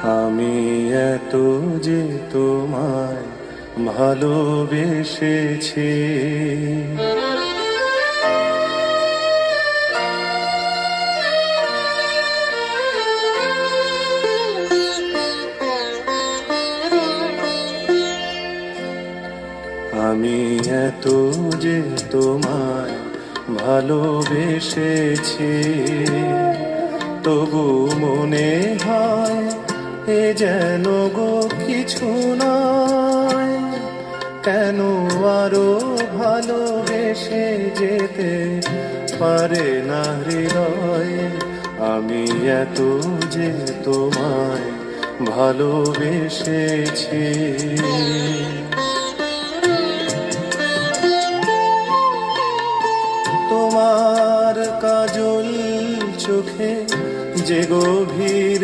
আমি এত যে তোমায় ভালোবেসেছি, আমি এত যে তোমায় ভালোবেসেছি, তবু মনে হয় এ যেন গো কিছু নয়। কেন আরো ভালোবেসে যেতে পারে না হৃদয়? আমি এত যে তোমায় ভালোবেসেছি। তোমার কাজল চোখে যে গভীর